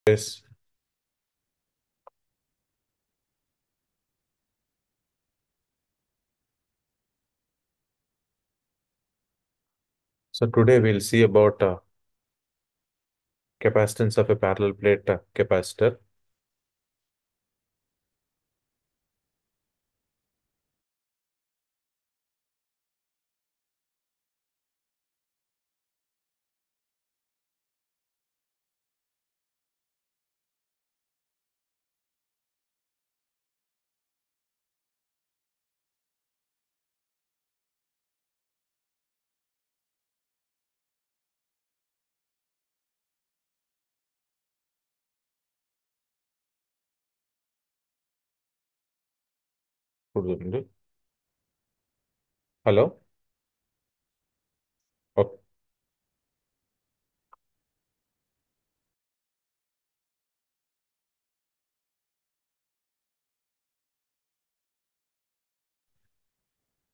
Yes. So today we'll see about capacitance of a parallel plate capacitor. Hello. Okay.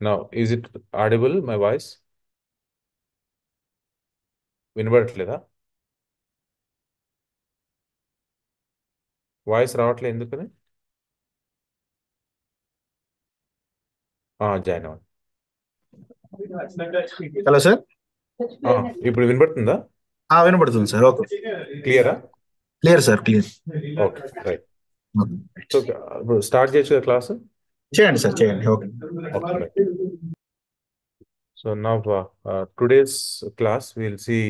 Now, is it audible, my voice? వినబడట్లేదా? Voice రావట్లేదు ఎందుకని? Join అవ్వండి. Hello sir. ఇప్పుడు వినబడుతుందా? వినపడుతుంది sir. Okay. క్లియరా? Clear sir, clear. Okay, right. So ఇప్పుడు start చేయొచ్చు కదా క్లాస్? చేయండి సార్, చేయండి. Okay. Okay, right. So now today's class we'll see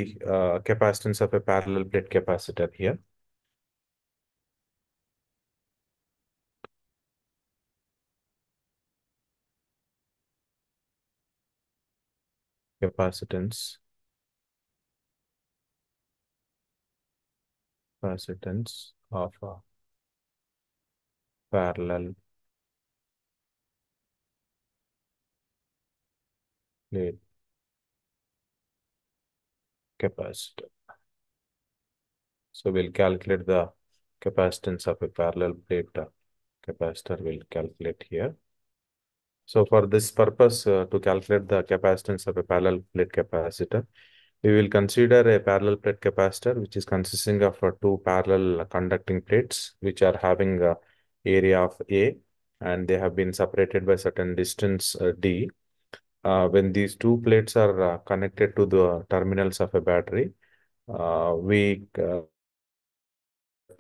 capacitance of a parallel plate capacitor here. Capacitance of a parallel plate capacitor. So we'll calculate the capacitance of a parallel plate capacitor. We'll calculate here. So for this purpose, to calculate the capacitance of a parallel plate capacitor, we will consider a parallel plate capacitor which is consisting of two parallel conducting plates which are having a area of A, and they have been separated by certain distance D. When these two plates are connected to the terminals of a battery, we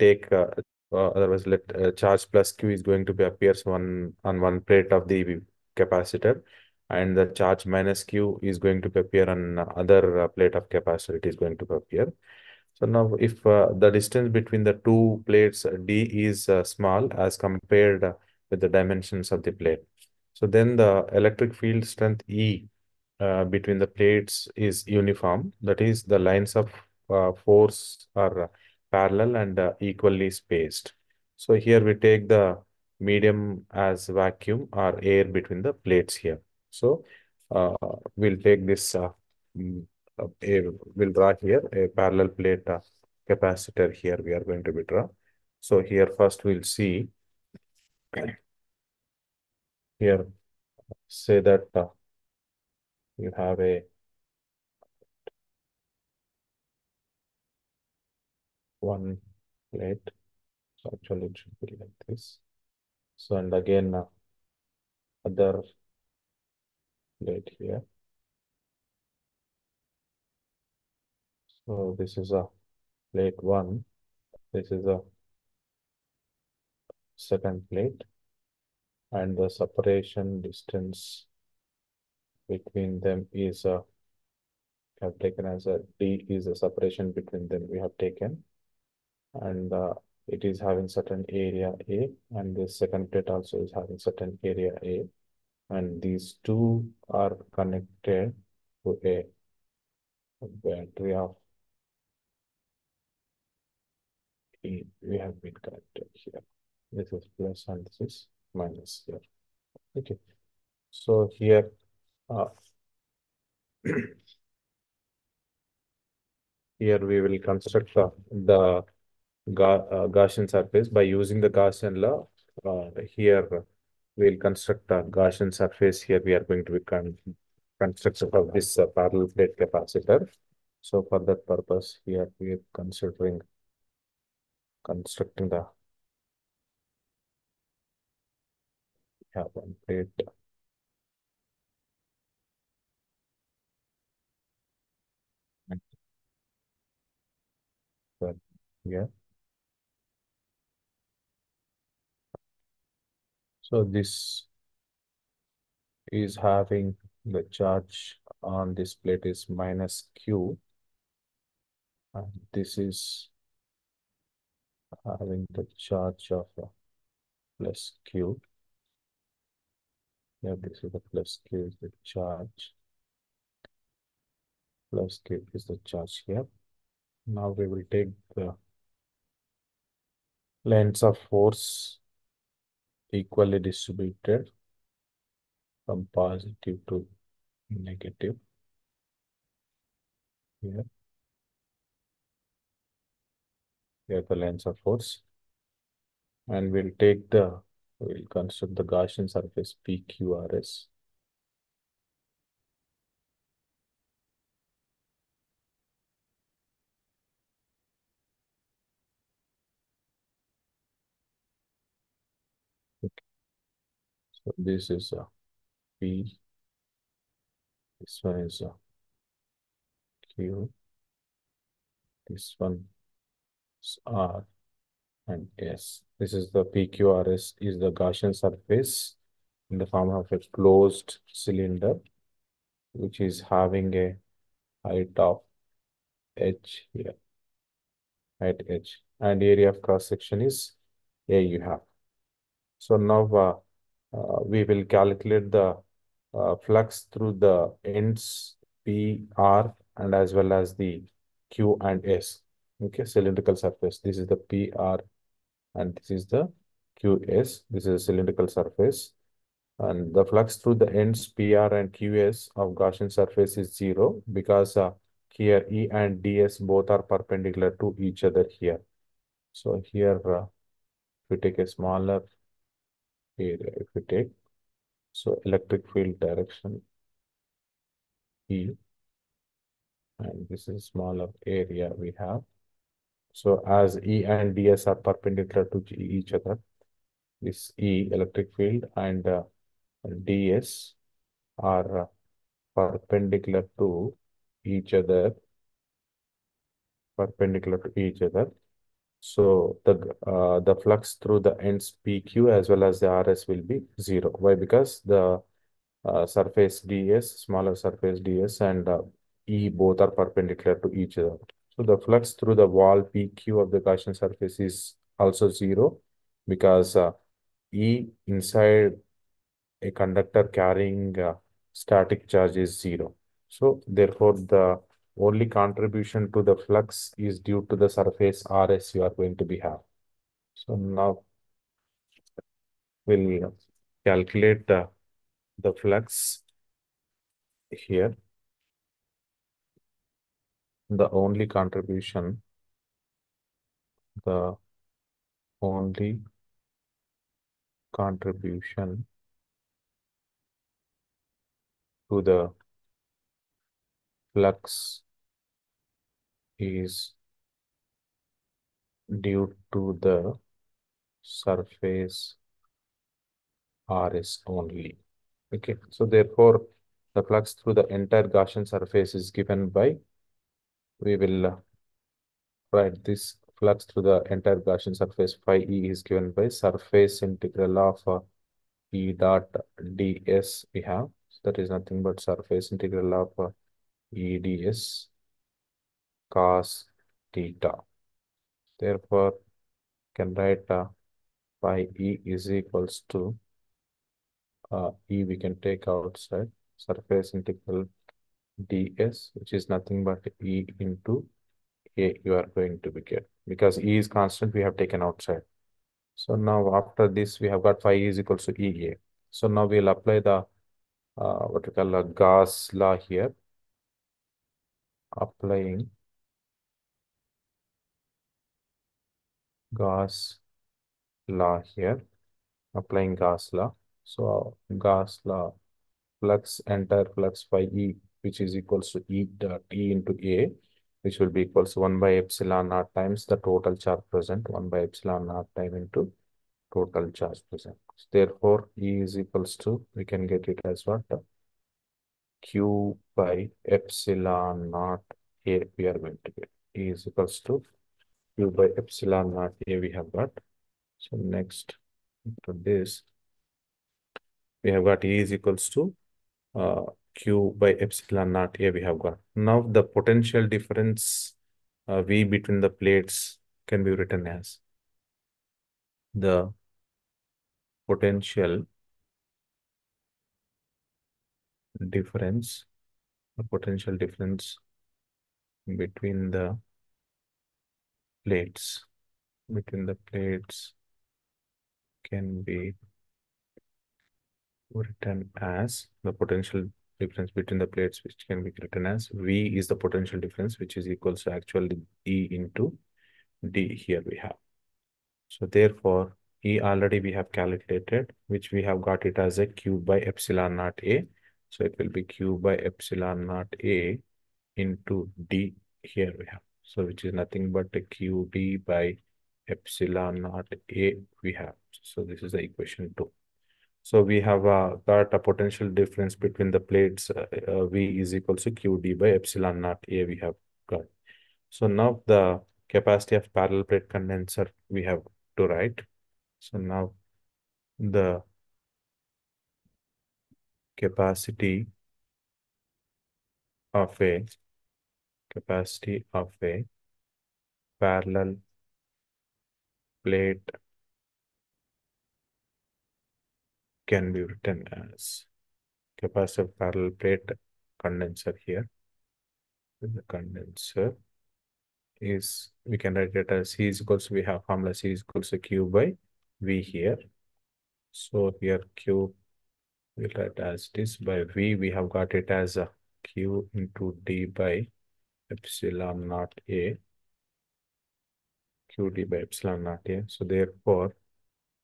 take otherwise let charge plus Q is going to be appears on one plate of the capacitor, and the charge minus Q is going to appear on other plate of capacitor. It is going to appear. So now if the distance between the two plates D is small as compared with the dimensions of the plate, so then the electric field strength E between the plates is uniform. That is, the lines of force are parallel and equally spaced. So here we take the medium as vacuum or air between the plates here. So uh, we'll take this, mm, we'll draw here a parallel plate capacitor here we are going to be draw. So here first we'll see here, say that you have a one plate. So actually it should be like this. So and again other plate here. So this is a plate one. This is a second plate, and the separation distance between them is have taken as a D is the separation between them we have taken, and it is having certain area A, and the second plate also is having certain area A, and these two are connected to a battery of E. We have been connected here. This is plus and this is minus here. Okay. So here uh, here we will construct the Gaussian surface by using the Gaussian law. Here we'll construct a Gaussian surface. Here we are going to be construction of this parallel plate capacitor. So for that purpose, here we are considering constructing the one plate. But yeah, so this is having the charge on this plate is minus q, and this is having the charge of plus q. Yeah, this is the plus q is the charge. Plus q is the charge here. Now we will take the lengths of force equally distributed from positive to negative here. Here the lengths of force, and we'll construct the Gaussian surface PQRS. So this is P, this one is Q, this one is R and S. This is the PQRS is the Gaussian surface in the form of a closed cylinder, which is having a height of H here, height H, and area of cross section is A you have. So now we will calculate the flux through the ends P, R, and as well as the Q and S. Okay, cylindrical surface. This is the P, R, and this is the QS. This is a cylindrical surface. And the flux through the ends PR and QS of Gaussian surface is 0 because here E and DS both are perpendicular to each other here. So here we take a smaller area. If we take so electric field direction E, and this is smaller area we have. So as E and DS are perpendicular to each other, this E electric field and DS are perpendicular to each other, perpendicular to each other. So the flux through the ends PQ as well as the RS will be 0. Why? Because the surface DS, smaller surface DS and E both are perpendicular to each other. So the flux through the wall PQ of the Gaussian surface is also 0 because E inside a conductor carrying static charge is 0. So therefore the only contribution to the flux is due to the surface RS you are going to be have. So now we'll calculate the flux here. The only contribution, the only contribution to the flux is due to the surface RS only. Okay, so therefore the flux through the entire Gaussian surface is given by, we will write this flux through the entire Gaussian surface phi E is given by surface integral of E dot ds we have. So that is nothing but surface integral of E ds cos theta. Therefore, can write phi E is equals to E we can take outside surface integral ds, which is nothing but E into A you are going to be get, because E is constant we have taken outside. So now after this we have got phi is equals to EA. So now we'll apply the what we call a Gauss law here. Applying Gauss law here. Applying Gauss law. So Gauss law, flux entire flux phi E, which is equals to E dot E into A. which will be equals to 1 by epsilon naught times the total charge present, 1 by epsilon naught time into total charge present. Therefore, E is equals to, we can get it as what? Q by epsilon naught A we are going to get. E is equals to Q by epsilon naught A we have got. So next to this, we have got E is equals to uh, Q by epsilon naught A we have got. Now the potential difference V between the plates can be written as the potential difference, the potential difference between the plates, between the plates can be written as the potential difference between the plates, which can be written as V is the potential difference, which is equals to actually E into D here we have. So therefore, E already we have calculated, which we have got it as a Q by epsilon naught A. So it will be Q by epsilon naught A into D here we have. So which is nothing but a QD by epsilon naught A we have. So this is the equation 2. So we have got a potential difference between the plates V is equal to QD by epsilon naught A we have got. So now the capacity of parallel plate condenser we have to write. So now the capacity of a parallel plate can be written as capacity of parallel plate condenser here. The condenser is, we can write it as C is equals to, we have formula C is equals to Q by V here. So here Q we'll write as this by V, we have got it as a Q into D by epsilon naught A, QD by epsilon naught A. So therefore,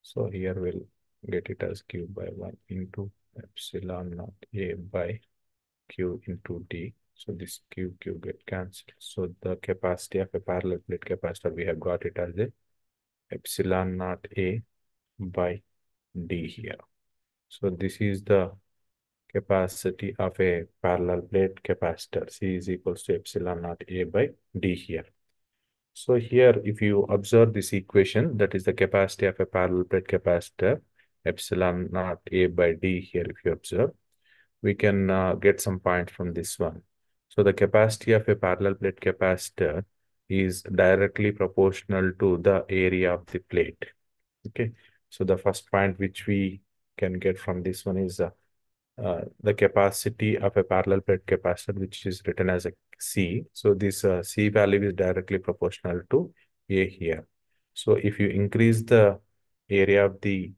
so here we'll get it as Q by 1 into epsilon naught A by Q into D. So this Q get cancelled. So the capacity of a parallel plate capacitor, we have got it as a epsilon naught A by D here. So this is the capacity of a parallel plate capacitor. C is equals to epsilon naught A by D here. So here, if you observe this equation, that is the capacity of a parallel plate capacitor, epsilon naught A by D here, if you observe, we can get some points from this one. So the capacity of a parallel plate capacitor is directly proportional to the area of the plate. Okay. So the first point which we can get from this one is the capacity of a parallel plate capacitor, which is written as a C. So this C value is directly proportional to A here. So if you increase the area of the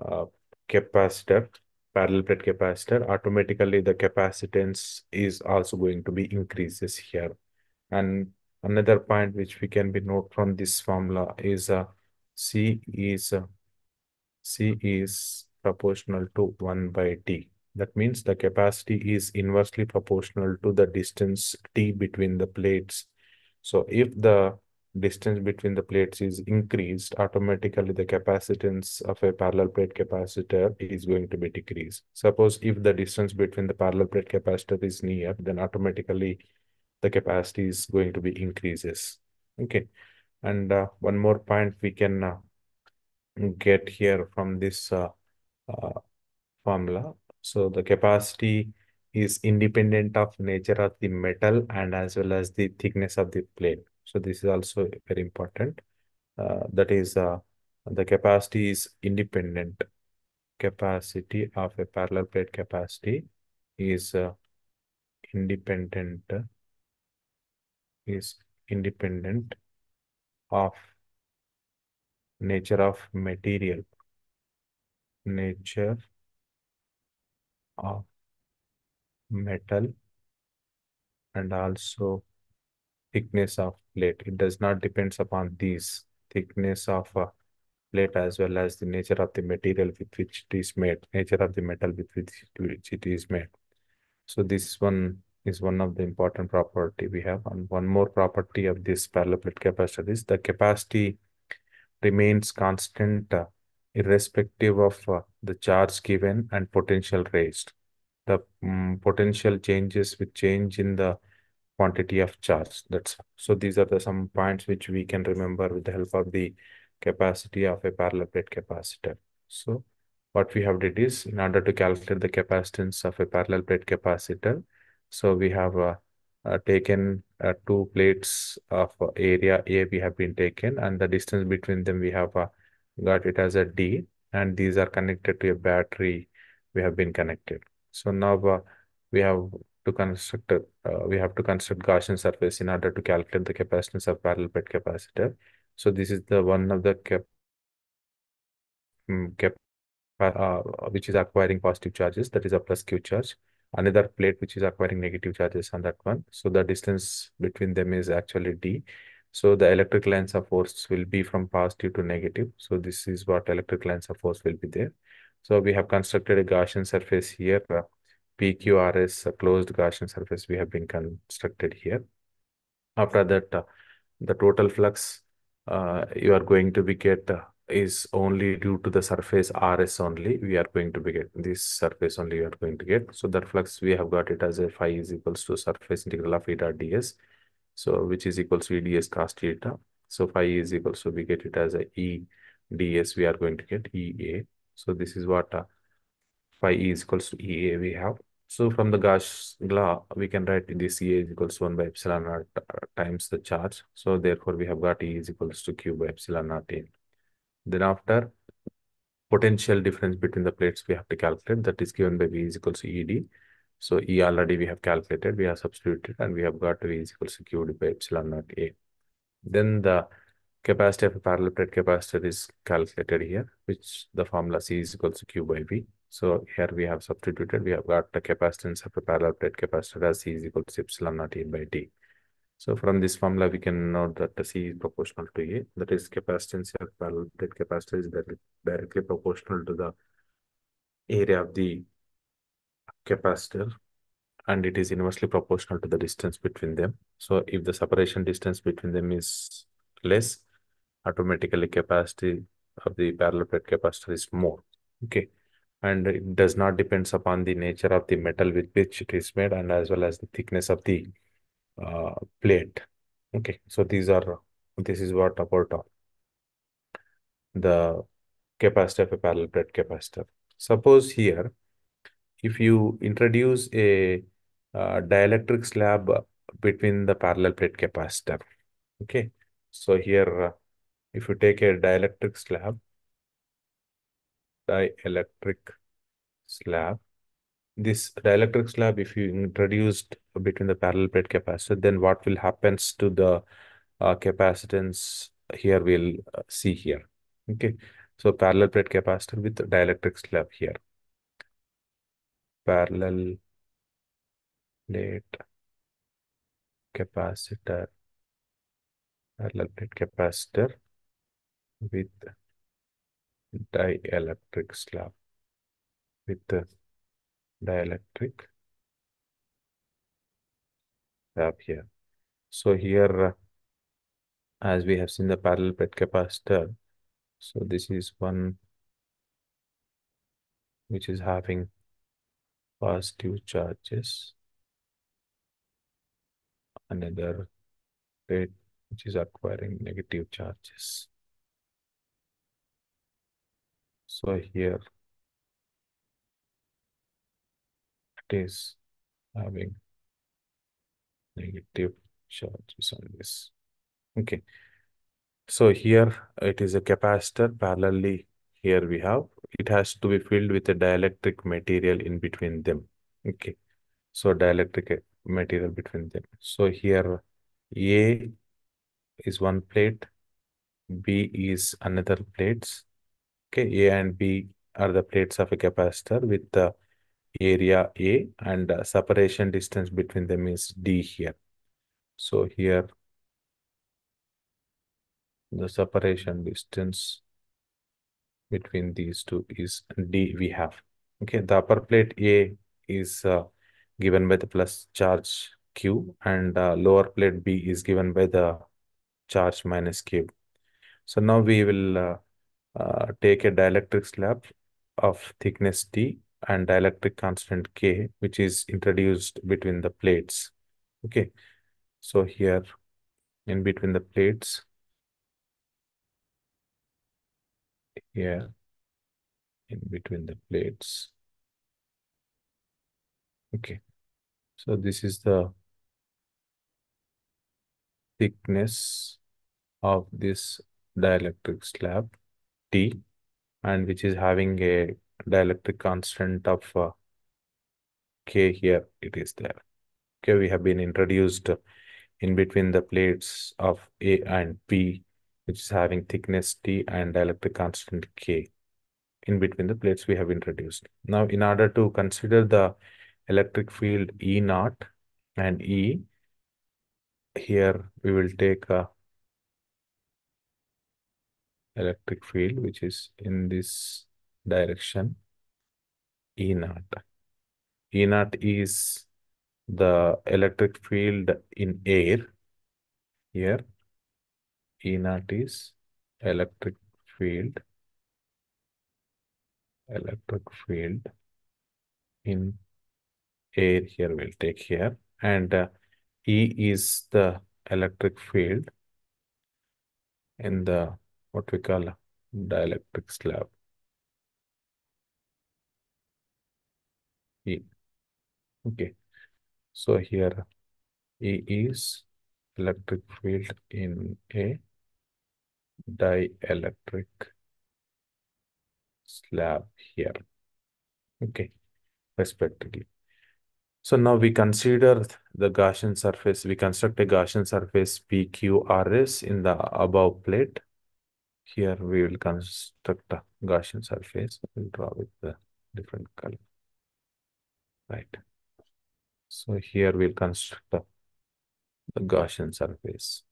uh, capacitor, parallel plate capacitor, automatically the capacitance is also going to be increases here. And another point which we can be note from this formula is C is uh, C is proportional to 1 by T. That means the capacity is inversely proportional to the distance T between the plates. So if the distance between the plates is increased, automatically the capacitance of a parallel plate capacitor is going to be decreased. Suppose if the distance between the parallel plate capacitor is near, then automatically the capacity is going to be increases. Okay. And one more point we can get here from this uh, formula. So the capacity is independent of nature of the metal and as well as the thickness of the plate. So this is also very important. That is the capacity is independent. Capacity of a parallel plate capacity is independent is independent of nature of material, nature of metal, and also thickness of plate. It does not depends upon these thickness of plate as well as the nature of the material with which it is made, nature of the metal with which it is made. So this one is one of the important property we have. And one more property of this parallel plate capacitor is the capacity remains constant irrespective of the charge given and potential raised. The potential changes with change in the quantity of charge. That's so these are the some points which we can remember with the help of the capacity of a parallel plate capacitor. So what we have did is, in order to calculate the capacitance of a parallel plate capacitor, so we have taken two plates of area A we have been taken, and the distance between them we have got it as a D, and these are connected to a battery we have been connected. So now we have we have to construct Gaussian surface in order to calculate the capacitance of parallel plate capacitor. So this is the one of the cap which is acquiring positive charges, that is a plus Q charge. Another plate which is acquiring negative charges on that one. So the distance between them is actually D. So the electric lines of force will be from positive to negative. So this is what electric lines of force will be there. So we have constructed a Gaussian surface here. PQRS, a closed Gaussian surface we have been constructed here. After that, the total flux you are going to be get is only due to the surface RS only. We are going to be get this surface only you are going to get. So that flux we have got it as a phi is equals to surface integral of eta ds. So which is equals to EDS cos theta. So phi is equals to we get it as a E ds. We are going to get EA. So this is what phi E is equals to EA we have. So from the Gauss law, we can write this E is equals to 1 by epsilon naught times the charge. So therefore, we have got E is equals to Q by epsilon naught A. Then after, potential difference between the plates we have to calculate. That is given by V is equals to ED. So E already we have calculated, we have substituted, and we have got V is equals to Q by epsilon naught A. Then the capacity of a parallel plate capacitor is calculated here, which the formula C is equals to Q by V. So here we have substituted, we have got the capacitance of a parallel plate capacitor as C is equal to epsilon naught A by D. So from this formula, we can note that the C is proportional to A. That is, capacitance of parallel plate capacitor is directly proportional to the area of the capacitor, and it is inversely proportional to the distance between them. So if the separation distance between them is less, automatically capacity of the parallel plate capacitor is more. Okay. And it does not depends upon the nature of the metal with which it is made, and as well as the thickness of the plate. Okay. So this is what about the capacitor of a parallel plate capacitor. Suppose here, if you introduce a dielectric slab between the parallel plate capacitor. Okay. So here, if you take a dielectric slab, this dielectric slab, if you introduced between the parallel plate capacitor, then what will happens to the capacitance here we'll see here. Okay. So parallel plate capacitor with dielectric slab here. Parallel plate capacitor, parallel plate capacitor with dielectric slab, with the dielectric slab here. So here, as we have seen the parallel plate capacitor, so this is one which is having positive charges, another plate which is acquiring negative charges. So here it is having negative charges on this. Okay. So here it is a capacitor parallelly. Here we have, it has to be filled with a dielectric material in between them. Okay. So dielectric material between them. So here A is one plate, B is another plates. Okay. A and B are the plates of a capacitor with the area A, and separation distance between them is D here. So here the separation distance between these two is D we have. Okay, the upper plate A is given by the plus charge Q, and lower plate B is given by the charge minus Q. So now we will take a dielectric slab of thickness T and dielectric constant K, which is introduced between the plates. Okay, so here in between the plates, here in between the plates. Okay, so this is the thickness of this dielectric slab T, and which is having a dielectric constant of K. Here it is there. Okay, we have been introduced in between the plates of A and B, which is having thickness T and dielectric constant K. In between the plates we have introduced. Now, in order to consider the electric field E naught and E, here we will take a electric field which is in this direction, E naught. E naught is the electric field in air. Here, E naught is electric field, in air. Here we'll take here, and E is the electric field in the what we call dielectric slab E. Okay, so here E is electric field in a dielectric slab here. Okay, respectively. So now we consider the Gaussian surface. We construct a Gaussian surface PQRS in the above plate. Here we will construct a Gaussian surface. We'll draw with the different color. Right. So here we'll construct the Gaussian surface.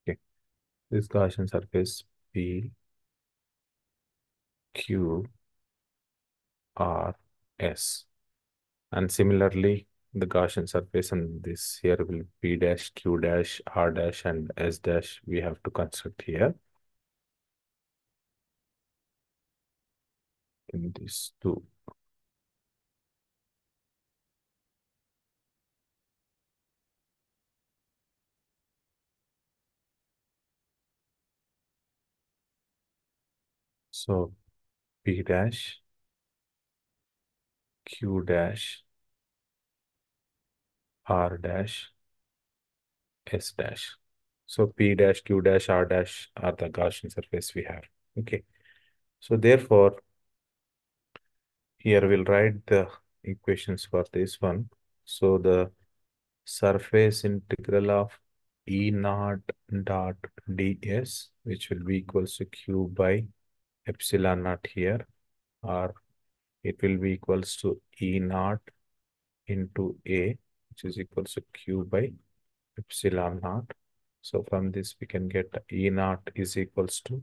Okay. This Gaussian surface PQRS. And similarly, the Gaussian surface and this here will P dash, Q dash, R dash, and S dash we have to construct here in these two. So P dash, Q dash, R dash, S dash. So P dash, Q dash, R dash are the Gaussian surface we have. Okay. So therefore, here we'll write the equations for this one. So the surface integral of E naught dot ds, which will be equals to Q by epsilon naught here, or it will be equals to E naught into A, which is equals to Q by epsilon naught. So from this we can get E naught is equals to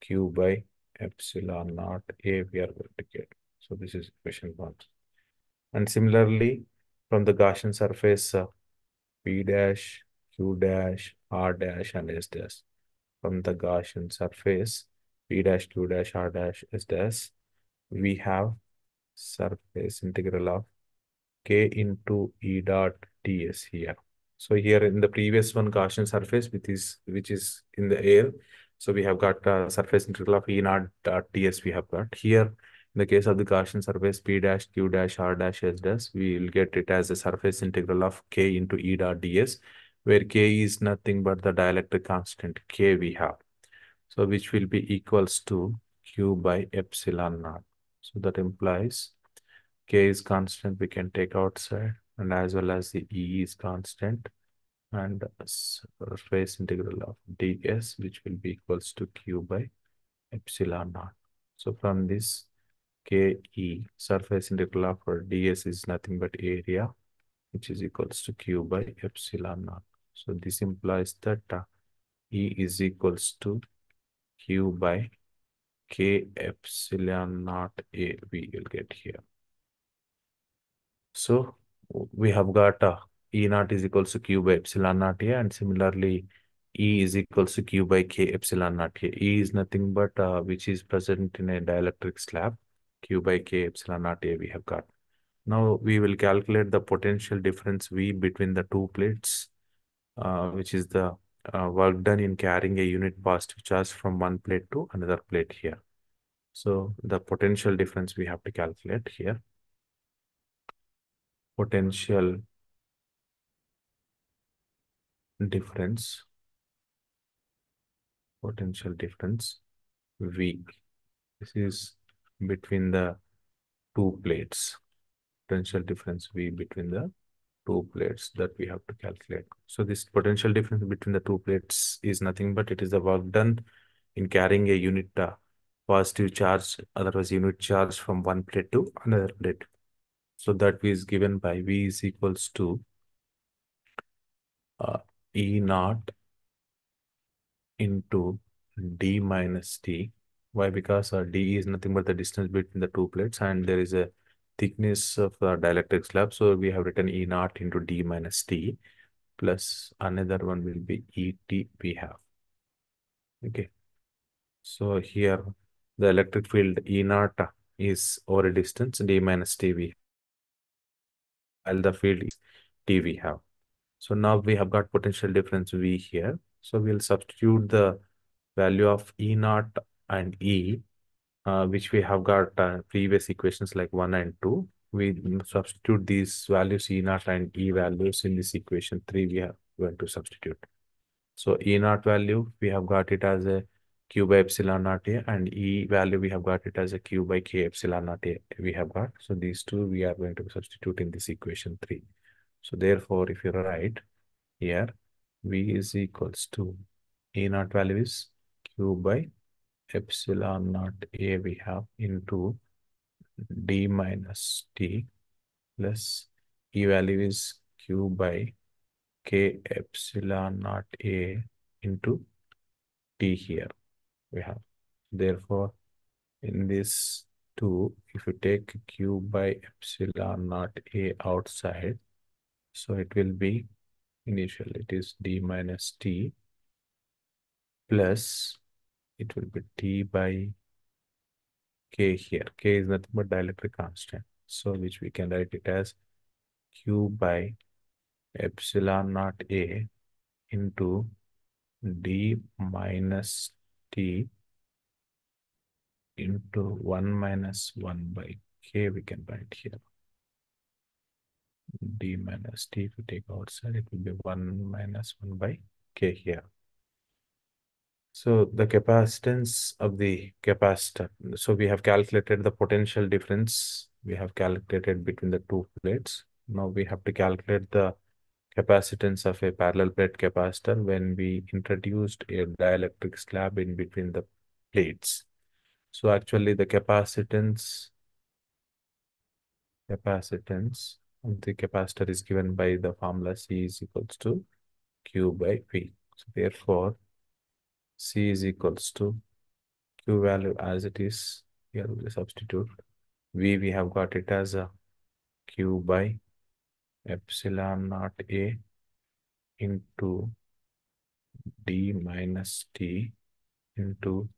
Q by epsilon naught A we are going to get. So this is equation 1. And similarly, from the Gaussian surface P dash, Q dash, R dash, and S dash. From the Gaussian surface P dash, Q dash, R dash, S dash, we have surface integral of K into E dot ds here. So here in the previous one, Gaussian surface, which is in the air. So we have got surface integral of E naught dot ds we have got. Here, in the case of the Gaussian surface, P dash, Q dash, R dash, S dash, we will get it as a surface integral of K into E dot ds, where K is nothing but the dielectric constant K we have. So which will be equals to Q by epsilon naught. So that implies K is constant, we can take outside, and as well as the E is constant, and surface integral of ds, which will be equals to Q by epsilon naught. So from this, KE, surface integral of ds is nothing but area, which is equals to Q by epsilon naught. So this implies that E is equals to Q by K epsilon naught A we will get here. So we have got E naught is equals to Q by epsilon naught A, and similarly E is equals to Q by K epsilon naught A. E is nothing but which is present in a dielectric slab. Q by K epsilon naught A we have got. Now we will calculate the potential difference V between the two plates, which is the work done in carrying a unit positive charge from one plate to another plate here. So the potential difference we have to calculate here. Potential difference, V. This is between the two plates. Potential difference V between the two plates that we have to calculate. So this potential difference between the two plates is nothing but it is the work done in carrying a unit positive charge, otherwise unit charge from one plate to another plate. So that is given by V is equals to E naught into D minus T. Why? Because D is nothing but the distance between the two plates, and there is a thickness of the dielectric slab. So we have written E naught into D minus T, plus another one will be ET we have. Okay. So here the electric field E naught is over a distance, D minus T we, while the field is T we have. So now we have got potential difference V here. So we'll substitute the value of E naught and E, which we have got previous equations like 1 and 2. We substitute these values E naught and E values in this equation 3 we are going to substitute. So E naught value, we have got it as a Q by epsilon naught A, and E value, we have got it as a Q by K epsilon naught A we have got. So these two we are going to substitute in this equation 3. So therefore, if you write here, V is equals to E naught value is Q by epsilon naught A we have into D minus T, plus E value is Q by K epsilon naught A into T here we have. Therefore, in this 2, if you take Q by epsilon naught A outside, so it will be initial, it is D minus T, plus it will be T by K here. K is nothing but dielectric constant. So which we can write it as Q by epsilon naught A into D minus T into 1 minus 1 by K we can write here. D minus T, if we take outside, it will be 1 minus 1 by K here. So the capacitance of the capacitor. So we have calculated the potential difference. We have calculated between the two plates. Now we have to calculate the capacitance of a parallel plate capacitor when we introduced a dielectric slab in between the plates. So actually the capacitance of the capacitor is given by the formula C is equals to Q by V. So therefore, C is equals to Q value as it is. Here we will substitute. V we have got it as a Q by epsilon naught A into D minus T into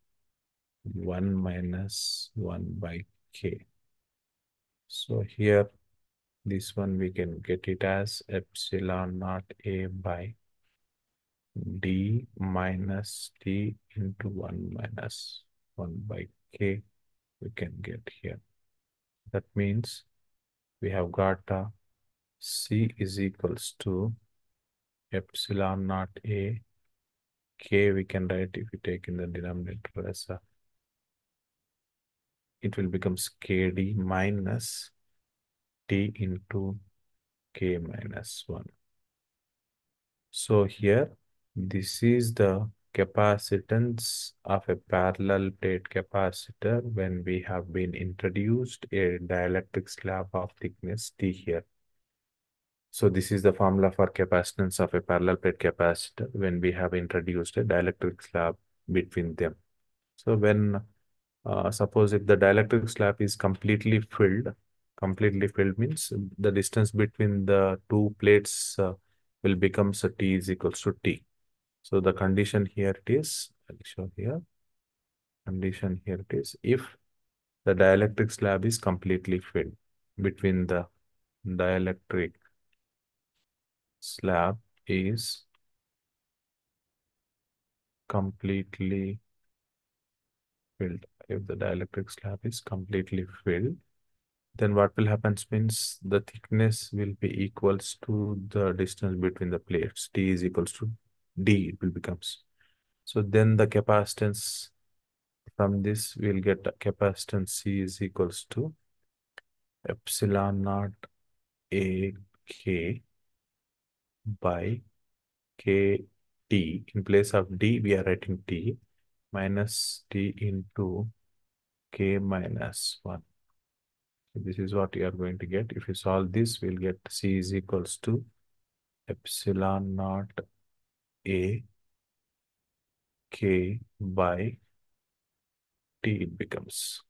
1 minus 1 by K. So here, this one we can get it as epsilon naught A by D minus T into 1 minus 1 by K we can get here. That means we have got C is equals to epsilon naught A. K we can write if we take in the denominator as it will become KD minus T into K minus 1. So here, this is the capacitance of a parallel plate capacitor when we have been introduced a dielectric slab of thickness T here. So this is the formula for capacitance of a parallel plate capacitor when we have introduced a dielectric slab between them. So when suppose if the dielectric slab is completely filled means the distance between the two plates will become so T is equals to T. So the condition here it is, I'll show here, condition here it is, if the dielectric slab is completely filled between the dielectric slab is completely filled. If the dielectric slab is completely filled, then what will happen means the thickness will be equals to the distance between the plates. T is equals to D, it will becomes. So then the capacitance from this we'll get capacitance C is equals to epsilon naught A K by K T. In place of D, we are writing T minus T into K minus 1. So this is what you are going to get. If you solve this, we'll get C is equals to epsilon naught A K by T it becomes.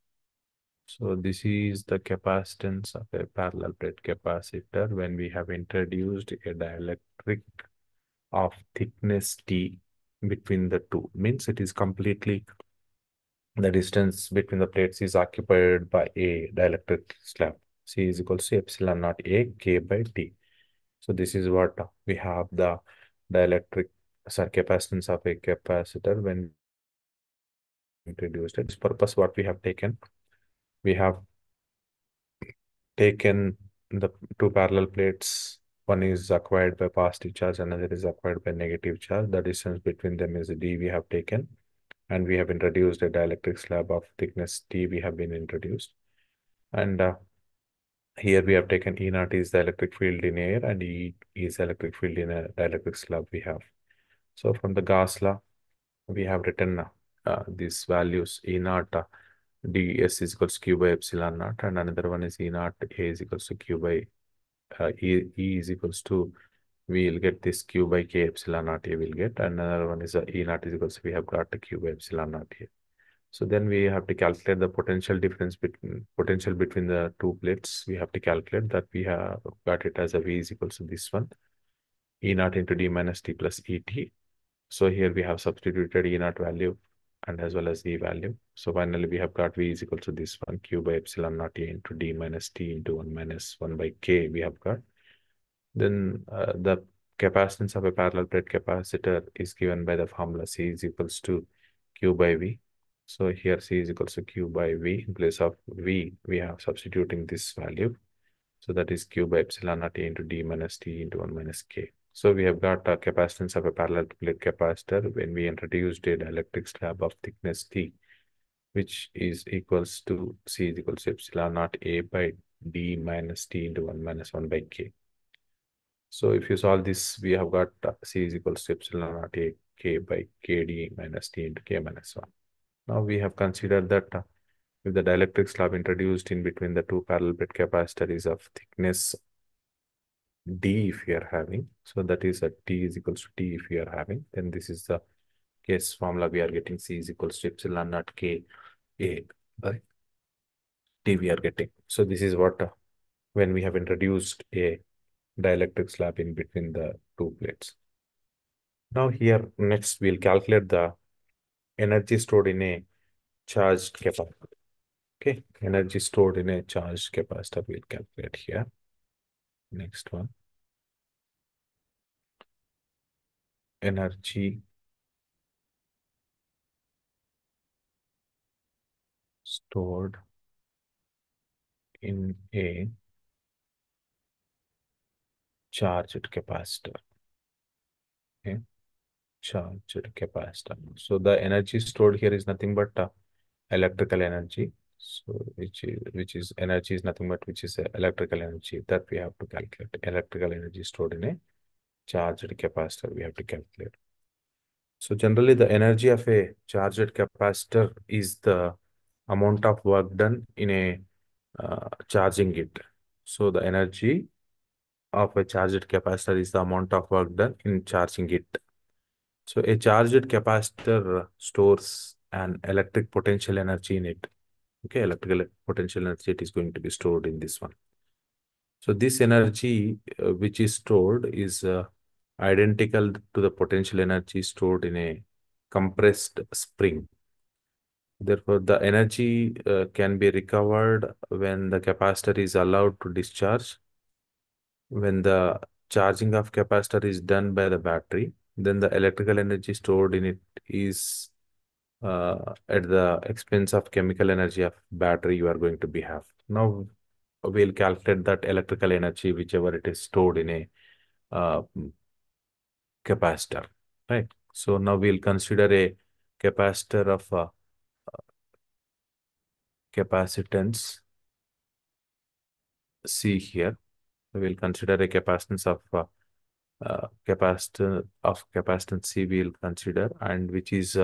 So this is the capacitance of a parallel plate capacitor when we have introduced a dielectric of thickness T between the two. Means it is completely, the distance between the plates is occupied by a dielectric slab. C is equals to epsilon naught A K by T. So this is what we have the dielectric capacitance of a capacitor when introduced. Its purpose what we have taken the two parallel plates. One is acquired by positive charge, another is acquired by negative charge. The distance between them is D we have taken, and we have introduced a dielectric slab of thickness T we have been introduced. And here we have taken E naught is the electric field in air and E is electric field in a dielectric slab we have. So from the Gauss law, we have written these values E naught ds is equals to q by epsilon naught, and another one is E naught A is equals to q by E is equals to, we will get this q by k epsilon naught A will get, and another one is E naught is equals to, we have got the q by epsilon naught A. So then we have to calculate the potential difference between the two plates. We have to calculate that. We have got it as a V is equals to this one, E naught into D minus T plus ET. So here we have substituted E naught value and as well as E value. So finally we have got V is equal to this one, Q by epsilon naught A into D minus T into 1 minus 1 by K we have got. Then the capacitance of a parallel plate capacitor is given by the formula C is equals to Q by V. So here C is equals to Q by V. In place of V, we have substituting this value. So that is Q by epsilon naught A into D minus T into 1 minus K. So we have got a capacitance of a parallel plate capacitor when we introduced a dielectric slab of thickness T, which is equals to C is equals to epsilon naught A by D minus T into 1 minus 1 by K. So if you solve this, we have got C is equals to epsilon naught A K by KD minus T into K minus 1. Now we have considered that if the dielectric slab introduced in between the two parallel plate capacitor is of thickness D if we are having, so that is a T is equals to T if we are having, then this is the case formula we are getting. C is equals to epsilon naught K A by T we are getting. So this is what when we have introduced a dielectric slab in between the two plates. Now here next we'll calculate the energy stored in a charged capacitor. Okay, energy stored in a charged capacitor we'll calculate here. Next one, energy stored in a charged capacitor. Okay, charged capacitor. So the energy stored here is nothing but electrical energy. So which is energy is nothing but which is electrical energy that we have to calculate. Electrical energy stored in a charged capacitor we have to calculate. So generally, the energy of a charged capacitor is the amount of work done in a charging it. So the energy of a charged capacitor is the amount of work done in charging it. So a charged capacitor stores an electric potential energy in it. Okay, electrical potential energy it is going to be stored in this one. So this energy which is stored is identical to the potential energy stored in a compressed spring. Therefore, the energy can be recovered when the capacitor is allowed to discharge. When the charging of capacitor is done by the battery, then the electrical energy stored in it is at the expense of chemical energy of battery you are going to be have. Now we'll calculate that electrical energy whichever it is stored in a uh, capacitor, right? So now we'll consider a capacitor of capacitance C here. We'll consider a capacitance of capacitor of capacitance C we'll consider, and which is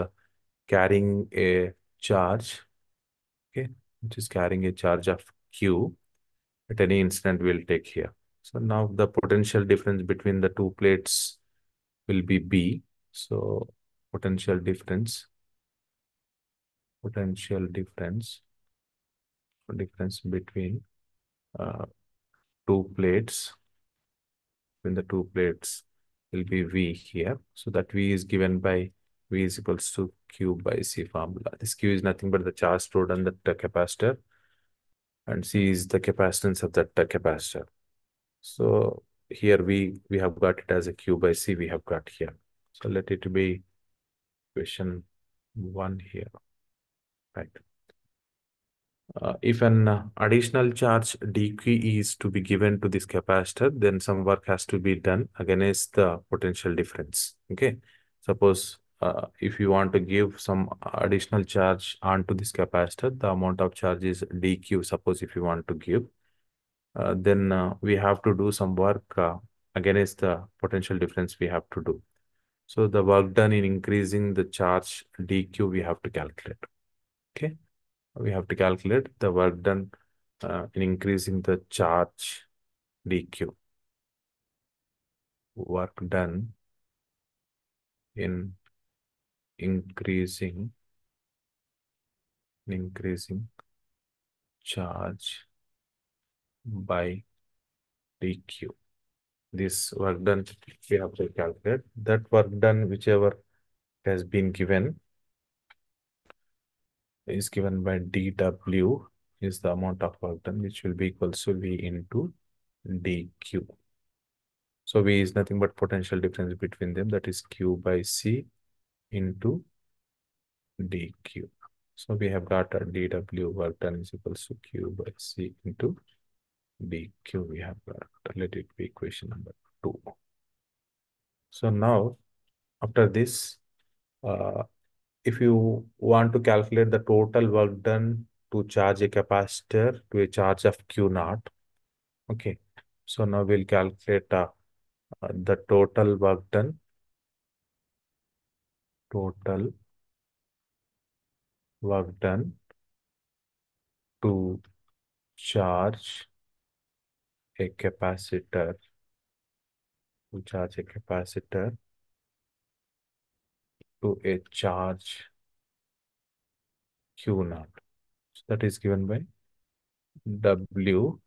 carrying a charge, okay, which is carrying a charge of Q at any instant we'll take here. So now the potential difference between the two plates will be B. So potential difference, potential difference between uh, two plates, between the two plates will be V here. So that V is given by V is equals to Q by C formula. This Q is nothing but the charge stored on the capacitor, and C is the capacitance of that capacitor. So here we have got it as a Q by C we have got here. So let it be question 1 here, right? If an additional charge dq is to be given to this capacitor, then some work has to be done against the potential difference. Okay, suppose if you want to give some additional charge onto this capacitor, the amount of charge is dq. Suppose if you want to give, then we have to do some work against the potential difference we have to do. So the work done in increasing the charge dq we have to calculate. Okay, we have to calculate the work done in increasing the charge dq. Work done in increasing charge by dq. This work done we have to calculate. That work done whichever has been given is given by dw is the amount of work done, which will be equals to v into dq. So v is nothing but potential difference between them, that is q by c into dq. So we have got a dw work done is equals to q by c into dq. We have got, let it be equation number 2. So now after this, uh, if you want to calculate the total work done to charge a capacitor to a charge of q naught, okay. So now we'll calculate the total work done, total work done to charge a capacitor, to a charge q naught. So that is given by w,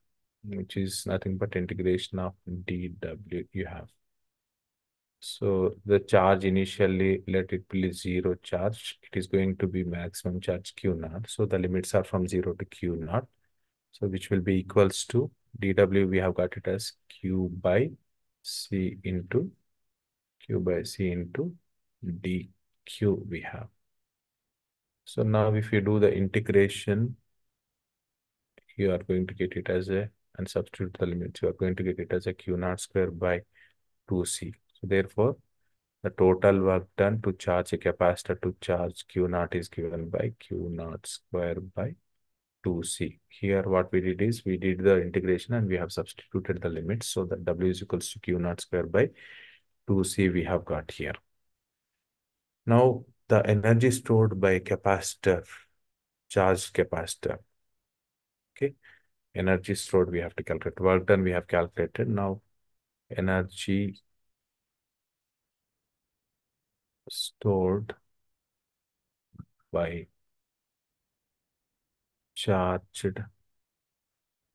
which is nothing but integration of dw you have. So the charge initially, let it be 0 charge. It is going to be maximum charge q naught. So the limits are from 0 to q naught. So which will be equals to dw, we have got it as q by c into dq we have. So now if you do the integration, you are going to get it as a, and substitute the limits, you are going to get it as a q naught square by 2c. So therefore, the total work done to charge a capacitor to charge q naught is given by q naught square by 2c. Here what we did is we did the integration and we have substituted the limits. So that w is equals to q naught square by 2c we have got here. Now the energy stored by capacitor, charged capacitor. Okay, energy stored we have to calculate. Work done we have calculated. Now energy stored by charged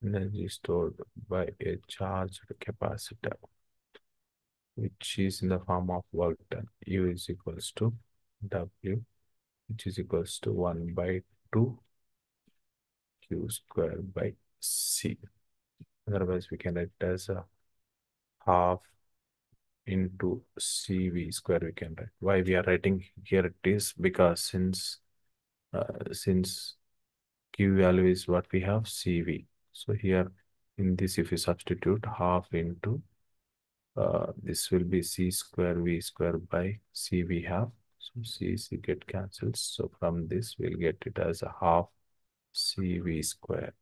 energy stored by a charged capacitor, which is in the form of work done. U is equals to W, which is equals to 1 by 2 Q square by C. Otherwise, we can write it as a half into CV square we can write. Why we are writing here it is because since Q value is what we have CV. So here in this if you substitute half into this will be C square V square by C we have. So C get cancelled. So from this we'll get it as a half CV square.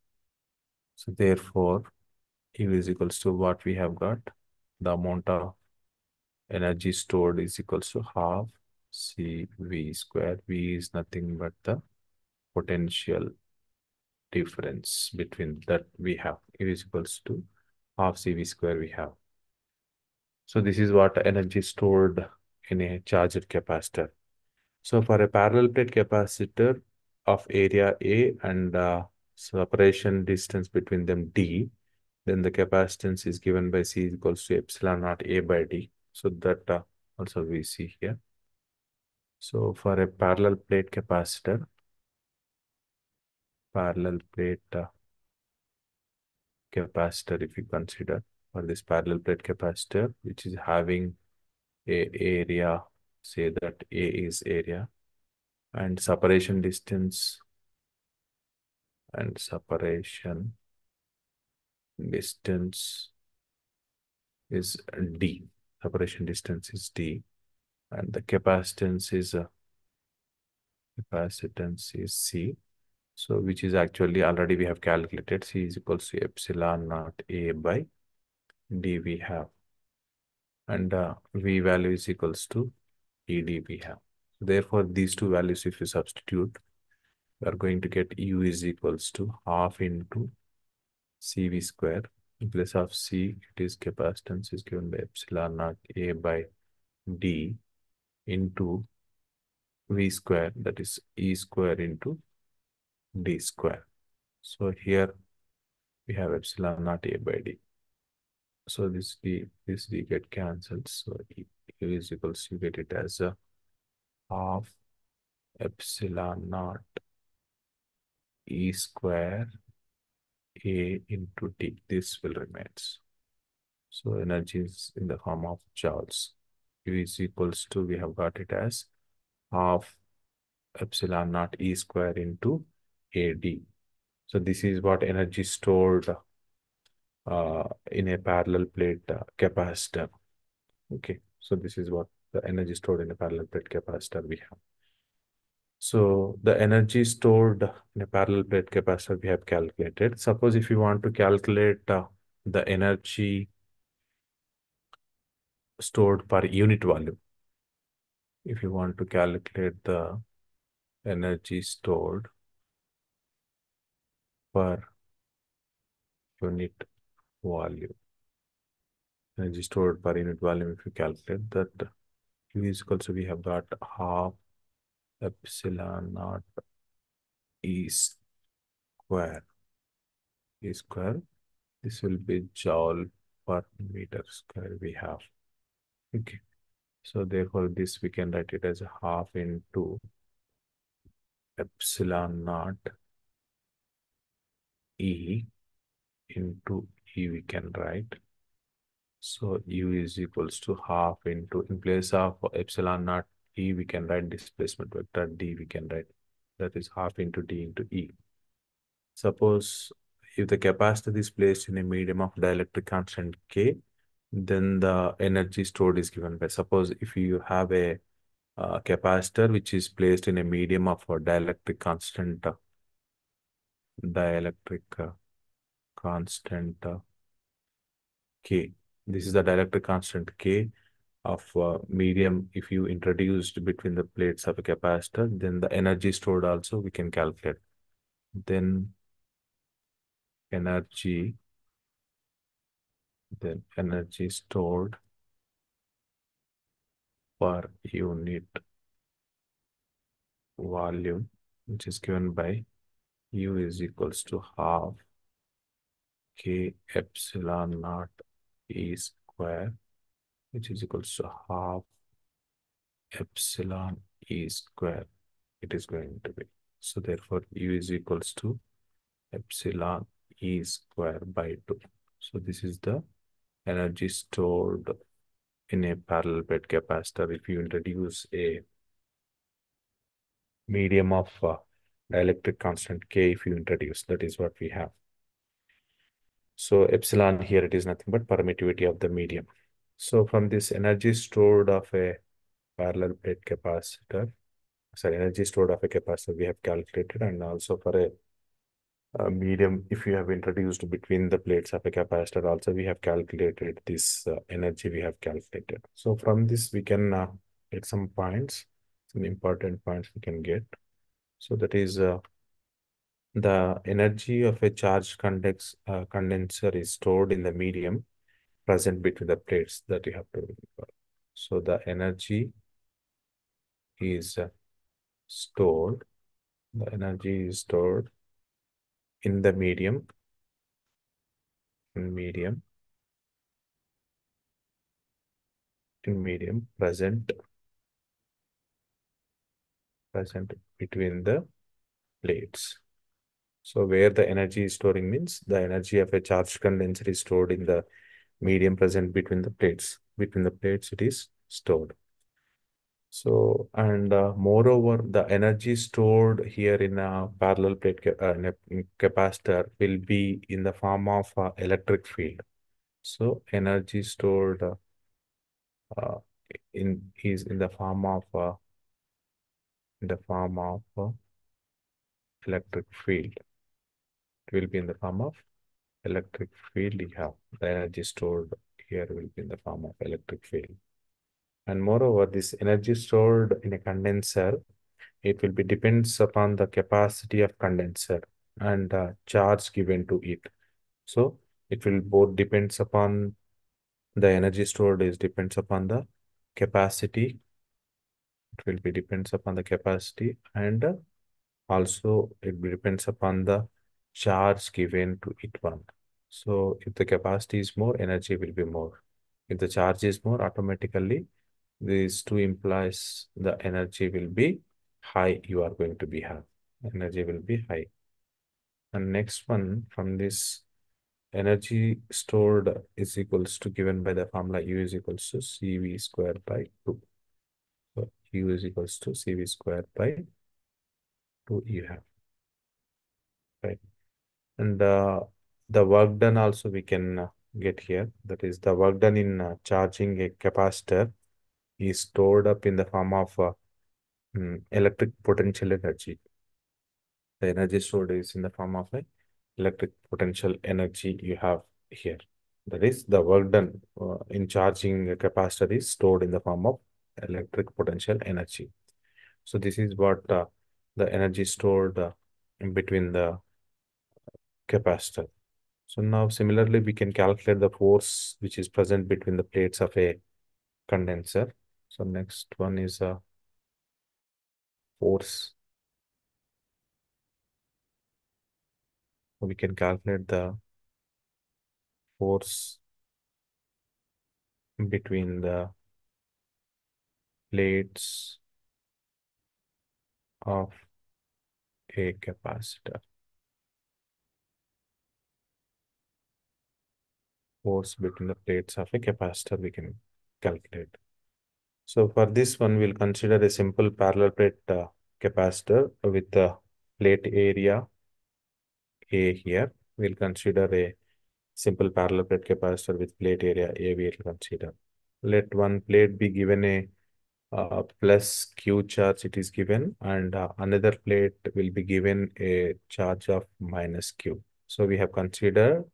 So therefore U is equals to what we have got. The amount of energy stored is equals to half CV square. V is nothing but the potential difference between that we have. U is equals to half CV square we have. So this is what energy stored in a charged capacitor. So for a parallel plate capacitor of area A and separation distance between them D, then the capacitance is given by C is equals to epsilon naught A by D. So that also we see here. So for a parallel plate capacitor, if you consider for this parallel plate capacitor, which is having a area, say that A is area, and separation distance is D. Separation distance is D, and the capacitance is C. So which is actually already we have calculated. C is equals to epsilon naught A by D we have, and V value is equals to ED we have. Therefore, these two values, if you substitute, we are going to get U is equals to half into CV square. In place of C, it is capacitance is given by epsilon naught A by D into V square, that is E square into D square. So here we have epsilon naught A by D. So this D get cancelled. So U is equals to, you get it as a half epsilon naught E square A into D. This will remains. So energy is in the form of joules. U is equals to, we have got it as half epsilon naught E square into AD. So this is what energy stored in a parallel plate capacitor. Okay, so this is what the energy stored in a parallel plate capacitor we have. So the energy stored in a parallel plate capacitor we have calculated. Suppose if you want to calculate the energy stored per unit volume, if you want to calculate the energy stored per unit volume, energy stored per unit volume, if you calculate that, Q is equal to, we have got half epsilon naught E square. This will be joule per meter square we have. Okay. So therefore this we can write it as a half into epsilon naught E into E we can write. So U is equals to half into, in place of epsilon naught E, we can write displacement vector D we can write. That is half into D into E. Suppose if the capacitor is placed in a medium of dielectric constant K, then the energy stored is given by, suppose if you have a capacitor which is placed in a medium of a dielectric constant K. This is the dielectric constant K, of medium, if you introduced between the plates of a capacitor, then the energy stored also we can calculate. Then energy, energy stored per unit volume, which is given by U is equals to half K epsilon naught E square, which is equals to half epsilon E square. It is going to be. So therefore, U is equals to epsilon E square by 2. So this is the energy stored in a parallel plate capacitor if you introduce a medium of dielectric constant K. If you introduce, that is what we have. So epsilon here, it is nothing but permittivity of the medium. So from this energy stored of a parallel plate capacitor, sorry, energy stored of a capacitor we have calculated, and also for a medium, if you have introduced between the plates of a capacitor, also we have calculated this energy we have calculated. So from this we can get some points, some important points we can get. So that is the energy of a charged condenser is stored in the medium present between the plates, that you have to remember. So the energy is stored, the energy is stored in the medium, in medium, in medium present between the plates. So where the energy is storing means the energy of a charged condenser is stored in the medium present between the plates. Between the plates, it is stored. So, and moreover, the energy stored here in a parallel plate in a capacitor will be in the form of electric field. So, energy stored uh, is in the form of electric field. It will be in the form of electric field. You have the energy stored here will be in the form of electric field. And moreover, this energy stored in a condenser, it will be depends upon the capacity of condenser and charge given to it. So it will both depends upon the energy stored is depends upon the capacity. It will be depends upon the capacity, and also it depends upon the charge given to it one. So if the capacity is more, energy will be more. If the charge is more, automatically these two implies the energy will be high. You are going to be have energy will be high. And next one, from this energy stored is equals to given by the formula U is equals to CV squared by 2. So U is equals to CV squared by 2 you have, right? And the work done also we can get here. That is the work done in charging a capacitor is stored up in the form of electric potential energy. The energy stored is in the form of a electric potential energy you have here. That is the work done in charging a capacitor is stored in the form of electric potential energy. So this is what the energy stored in between the capacitor. So now similarly, we can calculate the force which is present between the plates of a condenser. So next one is a force. We can calculate the force between the plates of a capacitor. Force between the plates of a capacitor we can calculate. So for this one, we'll consider a simple parallel plate capacitor with the plate area A here. We'll consider a simple parallel plate capacitor with plate area A we'll consider. Let one plate be given a plus Q charge it is given, and another plate will be given a charge of minus Q. So we have considered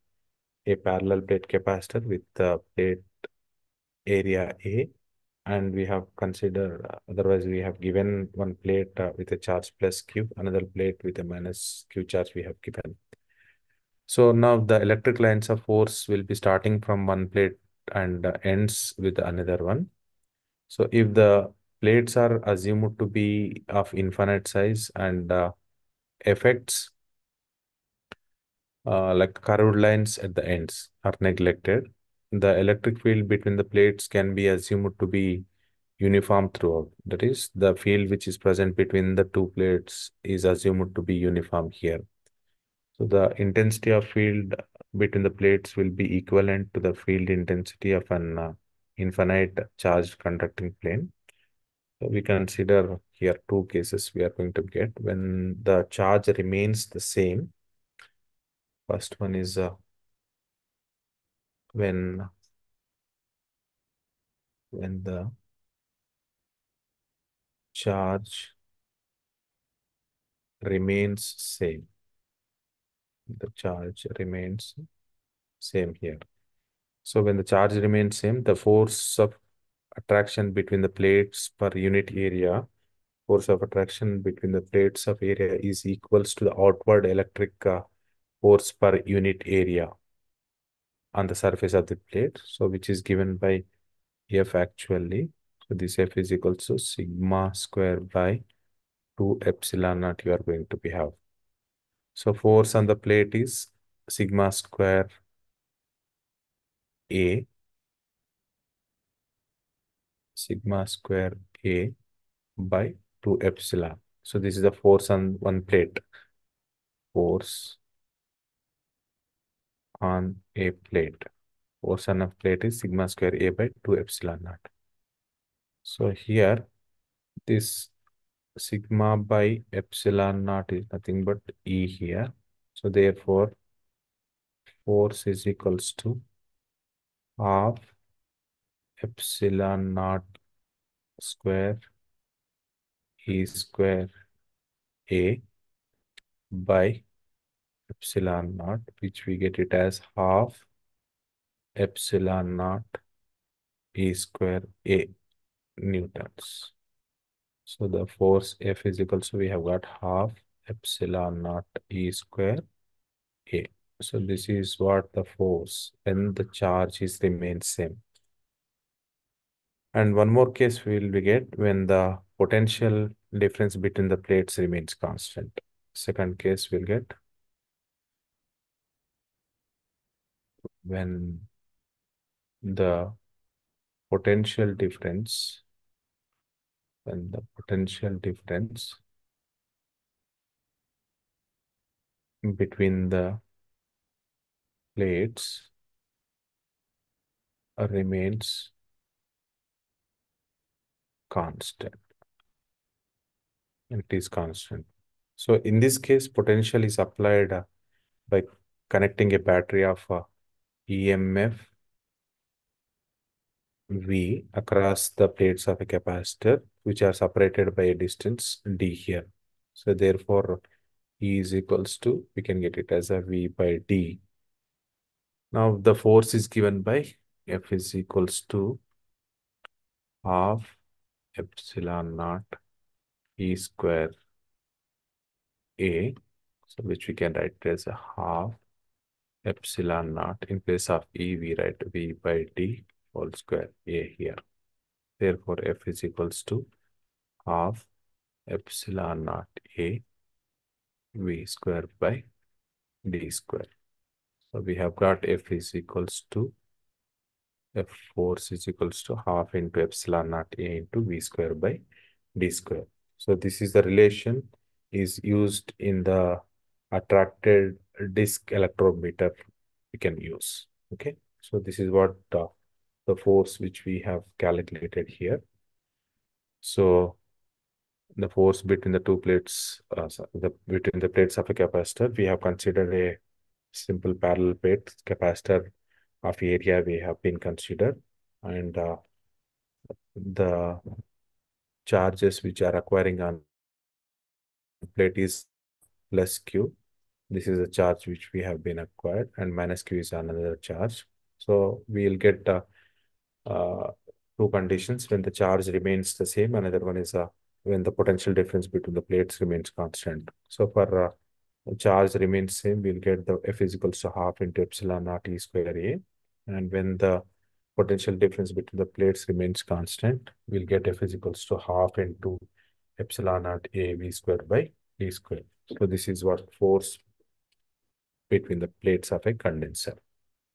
a parallel plate capacitor with the plate area A and we have considered, otherwise we have given one plate with a charge plus q, another plate with a minus q charge we have given. So now the electric lines of force will be starting from one plate and ends with another one. So if the plates are assumed to be of infinite size and effects like curved lines at the ends are neglected, the electric field between the plates can be assumed to be uniform throughout. That is, the field which is present between the two plates is assumed to be uniform here. So the intensity of field between the plates will be equivalent to the field intensity of an infinite charged conducting plane. So we consider here two cases we are going to get when the charge remains the same. First one is when the charge remains same. The charge remains same here. So when the charge remains same, the force of attraction between the plates per unit area, force of attraction between the plates of area is equals to the outward electric force per unit area on the surface of the plate. So which is given by F actually. So this F is equals to sigma square by 2 epsilon naught you are going to be have. So force on the plate is sigma square A, sigma square A by 2 epsilon. So this is the force on one plate. Force on a plate. Force on a plate is sigma square A by 2 epsilon naught. So here this sigma by epsilon naught is nothing but E here. So therefore force is equals to half epsilon naught square E square A by epsilon naught, which we get it as half epsilon naught E square A newtons. So the force F is equals to, we have got half epsilon naught E square A. So this is what the force when the charge is remains same. And one more case we will get when the potential difference between the plates remains constant. Second case we'll get when the potential difference, when the potential difference between the plates remains constant. It is constant. So in this case, potential is applied by connecting a battery of EMF V across the plates of a capacitor, which are separated by a distance D here. So therefore, E is equals to, we can get it as a V by D. Now the force is given by F is equals to half epsilon naught E square A, so which we can write as a half epsilon naught. In place of E, we write V by D whole square A here. Therefore, F is equals to half epsilon naught A V square by D square. So we have got F is equals to, F force is equals to half into epsilon naught A into V square by D square. So this is the relation is used in the attracted disk electrometer we can use. Okay. So this is what the force which we have calculated here. So the force between the two plates, between the plates of a capacitor, we have considered a simple parallel plate capacitor of area we have been considered, and the charges which are acquiring on plate is plus q. This is a charge which we have been acquired, and minus q is another charge. So we'll get uh, two conditions: when the charge remains the same, another one is when the potential difference between the plates remains constant. So for charge remains same, we'll get the F is equals to half into epsilon naught E square A. And when the potential difference between the plates remains constant, we'll get F is equals to half into epsilon naught A V square by E square. So this is what force between the plates of a condenser.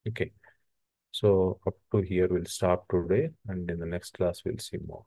Okay. So up to here, we'll stop today, and in the next class, we'll see more.